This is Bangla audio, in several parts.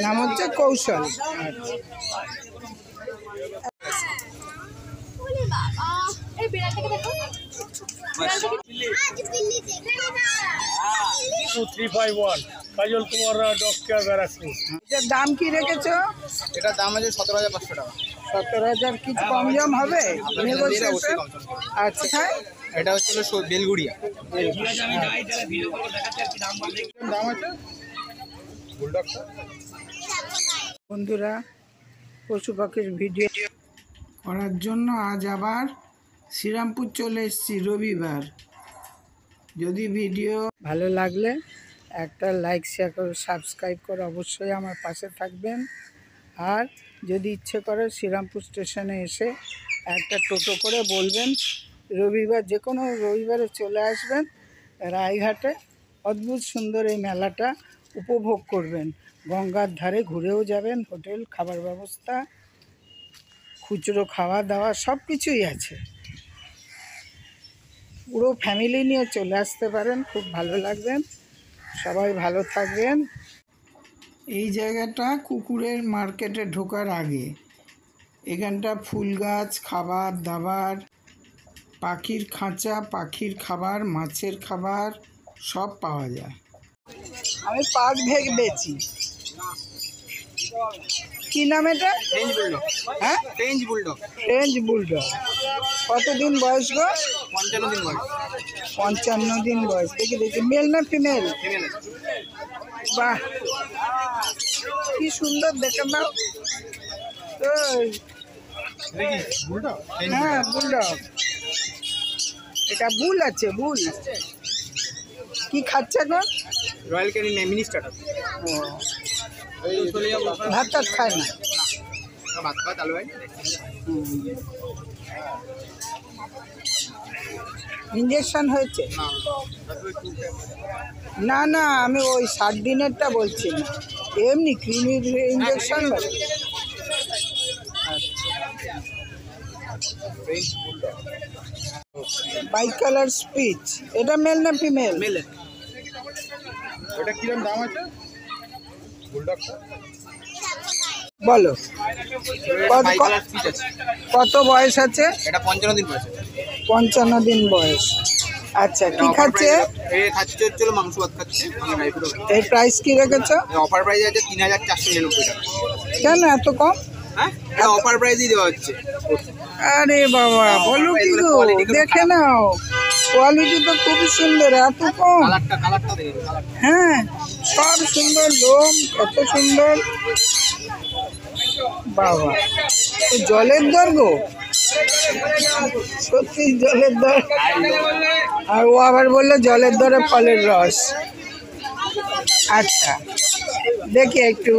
নাম হচ্ছে কৌশল। কাজল কুমার ডগ কেয়ার ব্যারাকপুর। এটার দাম কি রেখেছো? এটার দাম আছে 17,500 টাকা। 17,000 কিছু কম জম হবে? আচ্ছা, এটা হচ্ছে বেলগুড়িয়া। বন্ধুরা, পশু পাখির ভিডিও করার জন্য আজ আবার শ্রীরামপুর চলে এসেছি রবিবার। যদি ভিডিও ভালো লাগলে একটা লাইক শেয়ার করে সাবস্ক্রাইব করে অবশ্যই আমার পাশে থাকবেন। আর যদি ইচ্ছে করে শ্রীরামপুর স্টেশনে এসে একটা টোটো করে বলবেন রবিবার, যে কোনো রবিবারে চলে আসবেন রায়ঘাটে। অদ্ভুত সুন্দর এই মেলাটা উপভোগ করবেন। গঙ্গার ধারে ঘুরেও যাবেন, হোটেল খাবার ব্যবস্থা, খুচরো খাওয়া দাওয়া সব কিছুই আছে। পুরো ফ্যামিলি নিয়ে চলে আসতে পারেন, খুব ভালো লাগবেন। সবাই ভালো থাকবেন। এই জায়গাটা কুকুরের মার্কেটে ঢোকার আগে। এখানটা ফুল গাছ, খাবার দাবার, পাখির খাঁচা, পাখির খাবার, মাছের খাবার সব পাওয়া যায়। আমি পাক ভেগ বেচি। কি নাম এটা? French bulldog. হ্যাঁ, ফ্রেঞ্চ বুলডগ। French bulldog. কতদিন বয়স গো? 55 দিন বয়স। 55 দিন বয়স। দেখি দেখি, মেল না ফিমেল? ফিমেল। বাহ, কি সুন্দর দেখে নাও। বুলডগ। হ্যাঁ, বুলডগ। এটা বুল আছে, বুল। কি খাচ্ছে এখন? Royal Canin mini starter. ভাত টাত খায় না? ভাত খাওয়া চালু হয়। ইঞ্জেকশন হয়েছে? না না, আমি ওই 60 দিনেরটা বলছি না, এমনি ক্রিমির ইঞ্জেকশন। Bicolour spitz. এটা মেল না ফিমেল? মেল। ওটা কিরকম দাম আছে বুলডগটা? বলো বাই কালার স্পিচ আছে। কত বয়স আছে? এটা 55 দিন বয়স। 55 দিন বয়স। আচ্ছা, কি খাচ্ছে? খাচ্ছে হচ্ছে মাংস ভাত খাচ্ছে। এর প্রাইস কি রেখেছো? অফার প্রাইস আছে 3,499 টাকা। কেন এত কম? হ্যাঁ, এটা অফার প্রাইসই দেওয়া হচ্ছে। আরে বাবা, বলো কি গো, দেখে নাও, কোয়ালিটি তো খুবই সুন্দর। এত কম? কালারটা দেখো। হ্যাঁ, সব সুন্দর, লোম কত সুন্দর। বাবা, জলের দর গো, সত্যি জলের দর। আর ও আবার বললো জলের দরে ফলের রস। আচ্ছা, দেখি একটু,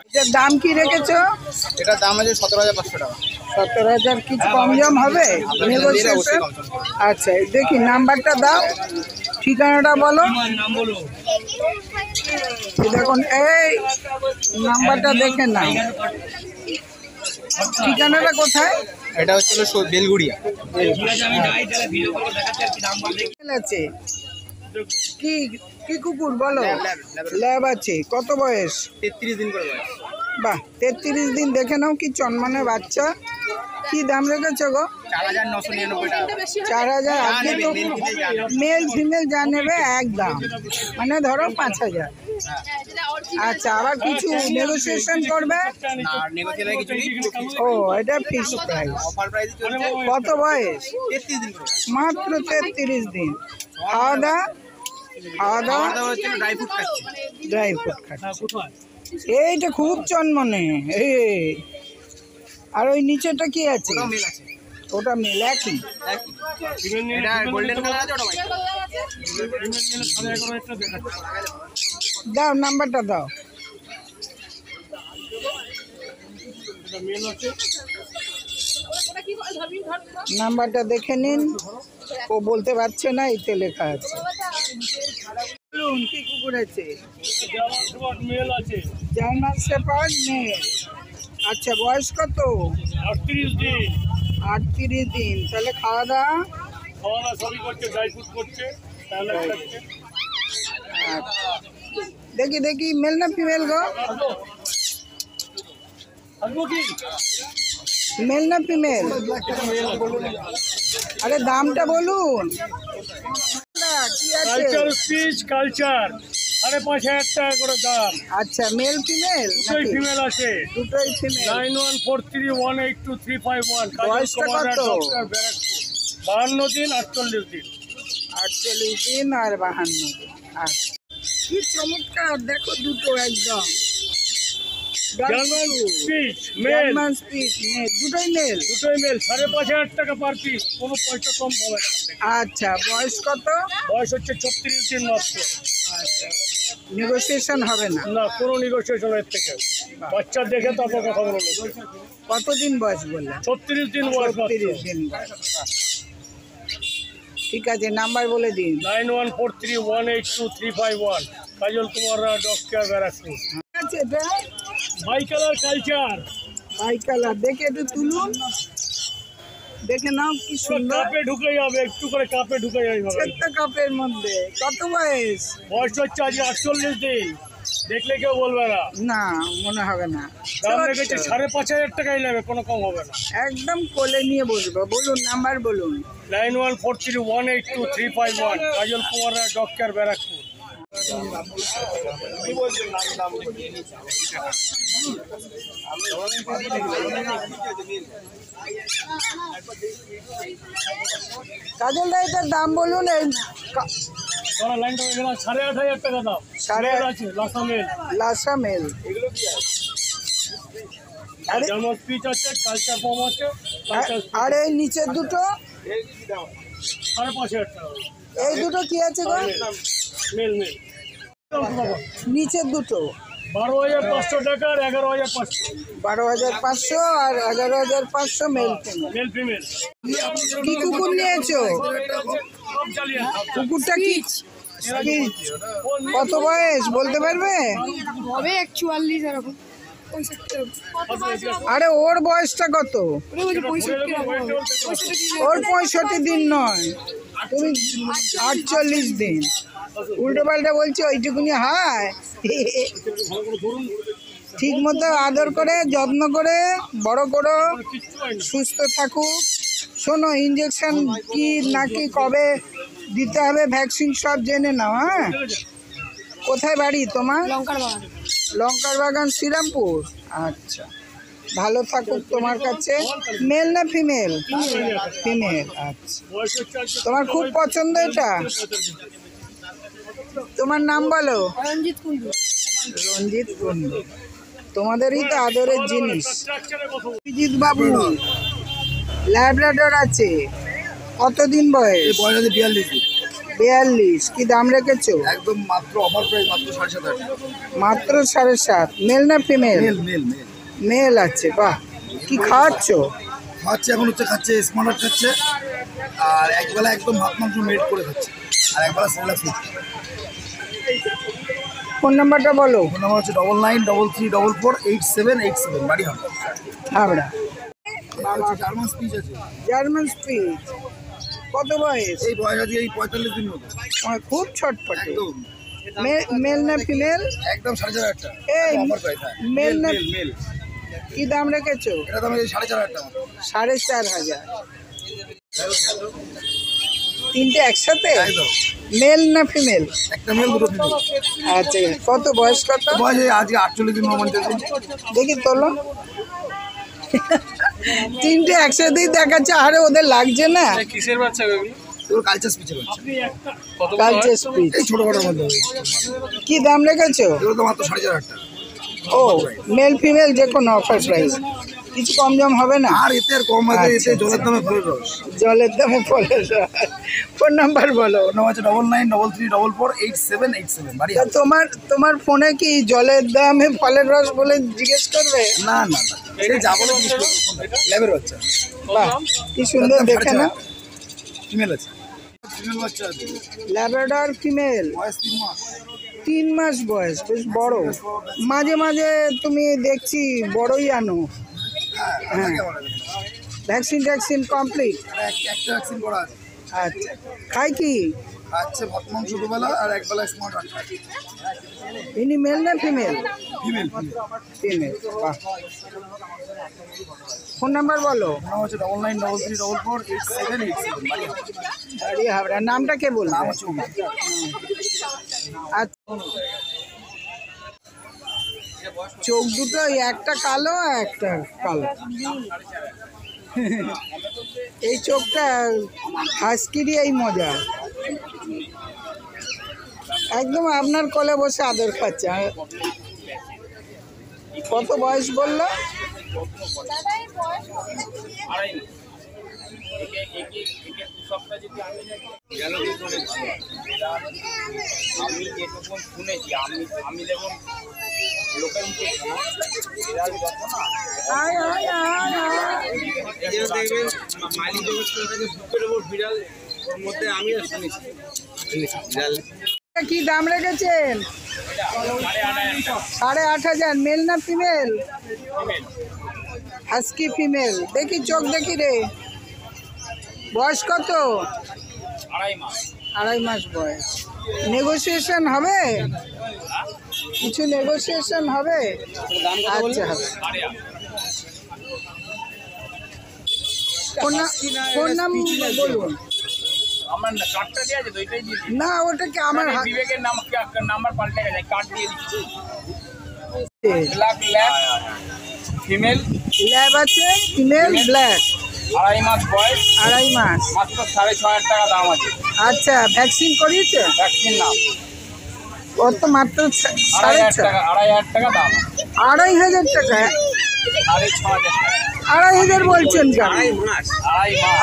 এটার দাম কি রেখেছো? এটার দাম আছে 17,500 টাকা। 17,000 কিছু কম জম হবে? আচ্ছা, দেখি নাম্বারটা দাও, ঠিকানাটা বলো। দেখুন, এই নাম্বারটা দেখে নাও। ঠিকানাটা কোথায়? এটা হচ্ছে বেলগুড়িয়া। আছে কি কি কুকুর বলো? ল্যাব আছে। কত বয়স? 33 দিন করে বয়স। বাহ, 33 দিন। দেখে নাও কি চনমনে বাচ্চা। কি দাম রেখেছো গো? 4,999 টাকা। 4,000। আজকে তো মেল ফিমেল যা নেবে এক দাম, মানে ধরো 5,000। আচ্ছা, আবার কিছু নেগোসিয়েশন করবে? না, নেগোসিয়েশন কিছু নেই। ও, এটা ফিক্সড প্রাইস। অফার প্রাইস চলছে। কত বয়স? 33 দিন করে। মাত্র 33 দিন। খাওয়া দাওয়া? খাওয়া দাওয়া হচ্ছে ড্রাই ফ্রুট খাচ্ছে। ড্রাই ফ্রুট খাচ্ছে। এইটা খুব চনমনে। এই, আর ওই নিচেটা কি আছে? ওটাও মেল আছে। ওটা মেল একই। এটা গোল্ডেন কালার আছে, ওটা হোয়াইট। দাও, নাম্বারটা দাও। নাম্বারটা দেখে নিন। ও বলতে পারছে না, এতে লেখা আছে। বলুন, কি কুকুর আছে? মেল আছে। German shepherd male. আচ্ছা, বয়স কত? 38 দিন। 38 দিন। তাহলে খাওয়া দাওয়া? খাওয়া দাওয়া সবই করছে, ড্রাই ফ্রুট করছে, স্যালাড খাচ্ছে। দেখি দেখি মেল না ফিমেল গো? আসবো কি? মেল না ফিমেল? আরে দামটা বলুন। কি আছে? কালচার স্পিচ কালচার 5,500 টাকা করে দাম। আচ্ছা মেল ফিমেল? দুটোই ফিমেল আছে। দুটোই ফিমেল। 9143182351 বয়সটা কত? 52 দিন 48 দিন। 48 দিন আর 52 দিন। আচ্ছা কি চমৎকার, দেখো দুটো একদম German spitz male. German spitz male, দুটোই মেল। দুটোই মেল 5,500 টাকা পার পিস, কোনো পয়সা কম হবে না। আচ্ছা বয়স কত? বয়স হচ্ছে 36 দিন মাত্র। আচ্ছা নেগোসিয়েশন হবে না? না, কোনো নেগোসিয়েশন এর থেকে। বাচ্চা দেখে তারপর কথা বলবো। কতদিন বয়স বললেন? 36 দিন বয়স মাত্র। 36 দিন বয়স। ঠিক আছে নাম্বার বলে দিন। 9143182351 কাজল কুমার রায়, ডগ কেয়ার, ব্যারাকপুর। ঠিক আছে এটা bicolour culture. Bicolour, দেখে একটু তুলুন, দেখে নাও কি সুন্দর। কাপে ঢুকে যাবে, একটু করে কাপে ঢুকে যাবে। ছোট্ট কাপের মধ্যে। কত বয়স? বয়স হচ্ছে আজকে 48 দিন। দেখলে কেউ বলবে না। না মনে হবে না। দাম রেখেছে 5,500 টাকাই নেবে, কোনো কম হবে না। একদম কোলে নিয়ে বসবো। বলুন নাম্বার বলুন। 9143182351 কাজল কুমার রায়, ডগ কেয়ার, ব্যারাকপুর। কাজল দা এটার দাম বলুন। এই লাইনটা হয়ে গেল 8,500 টাকা দাম। সাড়ে- মেল আছে, লাসা মেল। লাসা মেল। আরে জার্মান স্পিচ আছে, কালচার ফর্ম আছে। কালচার আর এই নিচের দুটো? 5,500 টাকা এই দুটো কি আছে গো? Male male. নিচের দুটো 12,500 টাকা আর 11,500 12,500 আর 11,500 মেল ফিমেল। Male female. কি কুকুর নিয়েছো? সব চালিয়ে কুকুরটা কি? কত বয়স বলতে পারবে? হবে 41 এরকম 65 আরে ওর বয়সটা কত? ওরে বলছি 65 এরকম 65 ওর 65 দিন নয়, তুমি 48 দিন। উল্টো পাল্টা বলছো ওইটুকুনি। হায় ঠিক মতো আদর করে যত্ন করে বড় করো, সুস্থ থাকুক। শোনো ইঞ্জেকশন কি নাকি কবে দিতে হবে ভ্যাকসিন সব জেনে নাও। হ্যাঁ কোথায় বাড়ি তোমার? লঙ্কার বাগান। লঙ্কার বাগান শ্রীরামপুর। আচ্ছা ভালো থাকুক তোমার কাছে। মেল না ফিমেল? ফিমেল। আচ্ছা তোমার খুব পছন্দ এটা? তোমার নাম বলো। রঞ্জিত কুন্ডু। রঞ্জিত কুন্ডু, তোমাদেরই তো আদরের জিনিস। অভিজিৎ বাবু ল্যাব্রাডর আছে, কতদিন বয়স? বয়স আছে 42 দিন। 42। কি দাম রেখেছো? একদম মাত্র অফার প্রাইস, মাত্র 7,500 টাকা। মাত্র 7.5। মেল না female? Male male male. Male আছে। বাহ কি খাওয়াচ্ছ? খাচ্ছে এখন হচ্ছে, খাচ্ছে স্মার্ট খাচ্ছে, আর একবেলা একদম ভাত মাংস মেড করে খাচ্ছে, আর একবেলা সেলা ফুড। ফোন নাম্বারটা বলো। ফোন নাম্বার হচ্ছে 9933448787, বাড়ি হবে হাবড়া। জার্মান স্পিচ আছে। জার্মান স্পিচ কত বয়স? এই বয়স আছে এই 45 দিন মতো। আমার খুব ছটপটে। একদম মেল না ফিমেল? একদম 4,500 টাকা। এই অফার প্রাইস। মেল না মেল মেল। কি দাম রেখেছো? এটা দাম 4,500 টাকা। 4,500। তিনটে একসাথে? একদম। মেল না ফিমেল? একটা মেল দুটো ফিমেল। আচ্ছা কত বয়স কত? বয়স এই আজকে 48 দিন 49 দিন। দেখি তোলো। তিনটে একসাথেই দেখাচ্ছে। আরে ওদের লাগছে না? কিসের বাচ্চা এগুলো? এগুলো কালচার স্পিচের বাচ্চা। আপনি একটা কালচার স্পিচ। এই ছোট বড় মধ্যে কি দাম রেখেছো? এগুলো তো মাত্র 4,500 টাকা। ও মেল ফিমেল যে কোনো অফার প্রাইস, কিছু কম জম হবে না? আর এতে আর কম আছে, এতে জলের দামে ফলের রস। জলের দামে ফলের রস। ফোন নাম্বার বলো। ফোন নাম্বার হচ্ছে 9933448787, বাড়ি তা হবে। তোমার ফোনে কি জলের দামে ফলের রস বলে জিজ্ঞেস করবে? না না না, এটা যা বলে ল্যাবের বাচ্চা। বাহ কি সুন্দর দেখে না। ফিমেল আছে, ফিমেল বাচ্চা আছে। ল্যাব্রাডর ফিমেল, বয়স 3 মাস। 3 মাস বয়স, বেশ বড়। মাঝে মাঝে তুমি দেখছি বড়ই আনো। হ্যাঁ ভ্যাকসিন ট্যাকসিন কমপ্লিট? একটা ভ্যাকসিন করা আছে। আচ্ছা খাই কি? খাচ্ছে ভাত মাংস দুবেলা আর একবেলা স্মার্ট আটটা। ইনি মেল না ফিমেল? ফিমেল। ফিমেল। বাহ। ফোন নাম্বার বলো। নাম হচ্ছে 9933448787। আরে হাবড়া। নামটা কে বলবো? নাম হচ্ছে উমা। আচ্ছা, চোখ দুটো একটা কালো আর একটা কালো। এই চোখটা হাসকিরই এই মজা, একদম আপনার কোলে বসে আদর খাচ্ছে। কত বয়স বললো? আমি যেটুকু শুনেছি, আমি দেখুন লোকের মুখে আয় আয় আয় আয়। দেখবেন মাইলি জগৎ বুকের ওপর বিড়াল, ওর মধ্যে আমিও শুনেছি বিড়াল। কি দাম রেখেছেন? 8,500। মেল না ফিমেল? Husky female. দেখি চোখ দেখি রে। বয়স কত? 2.5 মাস বয়স। নেগোসিয়েশন হবে? কিছু নেগোসিয়েশন হবে? আচ্ছা হবে। ফোন নাম্বার বলুন। আমার কার্ডটা দিয়ে আছে তো, এটাই দিয়ে দিচ্ছি। না ওটা কি আমার বিবেকের নাম্বার পাল্টে গেছে, কার্ড দিয়ে দিচ্ছি। ব্ল্যাক ল্যাব ফিমেল, ল্যাব আছে ফিমেল ব্ল্যাক। 2.5 মাস বয়স, 2.5 মাস। মাত্র 6,500 টাকা দাম আছে। আচ্ছা, ভ্যাকসিন করিয়েছে? ভ্যাকসিন নাম ওর তো মাত্র 2,500 6,500 টাকা, 2,500 টাকা দাম। 2,500 টাকা? 6,500 টাকা। 2,500 বলছেন কেন? 2.5 মাস।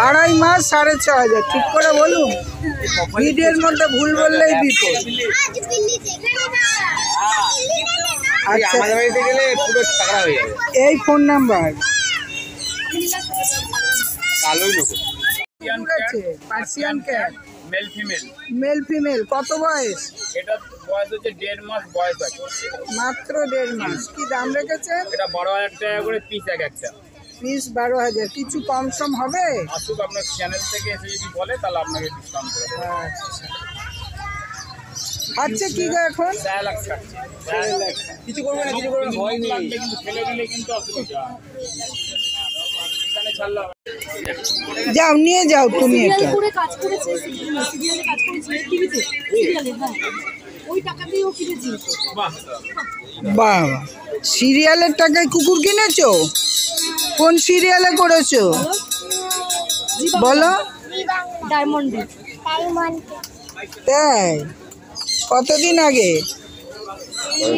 2.5 মাস 6,500। ঠিক করে বলুন, ভিডিওর মধ্যে ভুল বললেই বিপদ। আচ্ছা, আমাদের বাড়িতে গেলে পুরো টাকা হয়ে যাবে। এই ফোন নাম্বার কালোই লোক। Persian cat. Male female. Male female. কত বয়স? এটা বয়স হচ্ছে 1.5 মাস বয়স আছে। মাত্র 1.5 মাস। কি দাম রেখেছেন? এটা 12,000 টাকা করে পিস একটা। পিস 12,000। কিছু কম সম হবে? আসুক, আপনার চ্যানেল থেকে এসে যদি বলে তাহলে আপনাকে ডিসকাউন্ট করে দেবো। আচ্ছা কি গো এখন? 4 লাখ টাকা। কিছু করবে না, কিছু করবে না, ভয় নেই। কিন্তু ফেলে দিলে কিন্তু অসুবিধা। এখানে ছাড়লাম। যাও নিয়ে যাও তুমি এটা। সিরিয়াল করে কাজ করেছে, সিরিয়ালে কাজ করেছে টিভিতে, সিরিয়ালে। হ্যাঁ, ওই টাকাতেই ও কিনেছে। বাহ, বাহ, সিরিয়ালের টাকায় কুকুর কিনেছো? কোন সিরিয়ালে করেছো বলো? ডায়মন্ড। তাই? কতদিন আগে?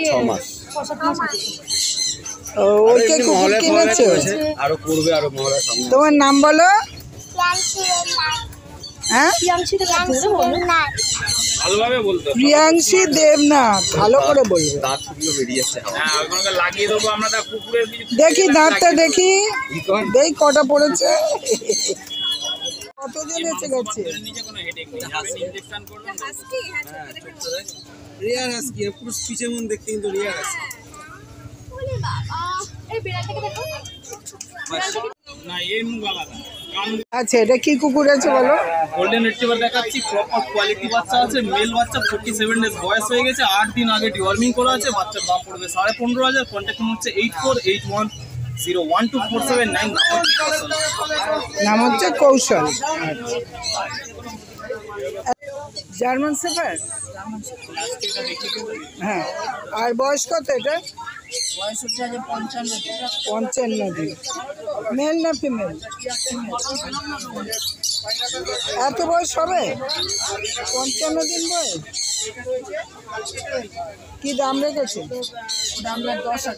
6 মাস। 6-7 মাস আগে। ও, ওইটা কুকুর কিনেছো? আরো করবে, আরো মহলার সামনে। তোমার নাম বলো। হ্যাঁ, প্রিয়াংশীতে কাজ করে বলো। ভালোভাবে বলতে হবে। প্রিয়াংশী দেবনাথ। ভালো করে বলবে। দাঁতগুলো বেরিয়ে যাচ্ছে। হ্যাঁ, ওখানে লাগিয়ে দেবো আমরা। তা কুকুরের কিছু দেখি দাঁতটা দেখি, দেখ কটা পড়েছে। কতদিন এসে গেছে? নিচে কোনো হেডেক নেই। আপনি ইনজেকশন করবেন না। রিয়ার আজকে পুরো পিছে মন দেখতে কিন্তু রিয়ার আছে। এই বিড়ালটাকে দেখো। না, এর মুখ আলাদা। আচ্ছা, এটা কি কুকুর আছে বলো? গোল্ডেন রিট্রিভার দেখাচ্ছি, প্রপার কোয়ালিটি বাচ্চা আছে। মেল বাচ্চা, 47 ডেজ বয়স হয়ে গেছে। 8 দিন আগে ডিওয়ার্মিং করা আছে। বাচ্চার দাম পড়বে 15,500। কন্ট্যাক্ট হচ্ছে 8481012479। নাম হচ্ছে কৌশল। German shepherd. হ্যাঁ, আর বয়স কত এটা? বয়স হচ্ছে আগে 55 দিন। মেল না ফিমেল? এত বয়স হবে? 55 দিন বয়স। কি দাম রেখেছে? আমরা 10,000।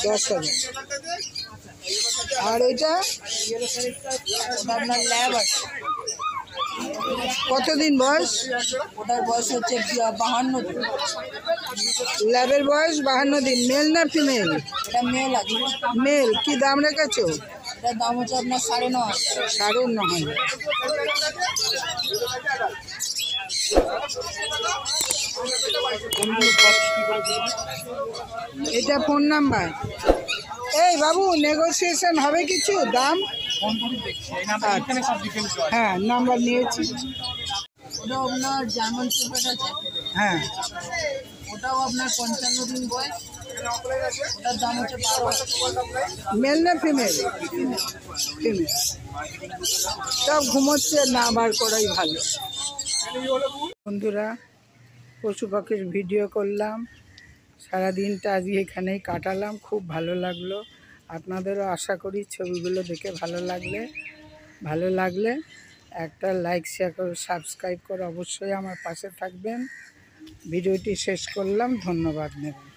10,000। আর এটা আপনার ল্যাব আছে, কতদিন বয়স? ওটার বয়স হচ্ছে 52 দিন। ল্যাবের বয়স 52 দিন। মেল না ফিমেল? এটা মেল আছে। মেল। কি দাম রেখেছো? এটার দাম হচ্ছে আপনার 9,500। 9,500। এটা ফোন নাম্বার। এই বাবু, নেগোসিয়েশন হবে কিছু দাম? ফোন করে দেখছি। এই নাম্বার এখানে সব ডিটেইলস আছে। হ্যাঁ, নাম্বার নিয়েছি। ওটা আপনার জার্মান শেফার্ড আছে, হ্যাঁ, ওটাও আপনার 55 দিন বয়স, ওটার দাম হচ্ছে 12,000। মেল না ফিমেল? ফিমেল। সব ঘুমোচ্ছে, না বার করাই ভালো। বন্ধুরা, পশু পাখির ভিডিও করলাম, সারাদিনটা আজকে এখানেই কাটালাম, খুব ভালো লাগলো। আপনাদেরও আশা করি ছবিগুলো দেখে ভালো লাগলে একটা লাইক, শেয়ার করে সাবস্ক্রাইব করে অবশ্যই আমার পাশে থাকবেন। ভিডিওটি শেষ করলাম, ধন্যবাদ নেবেন।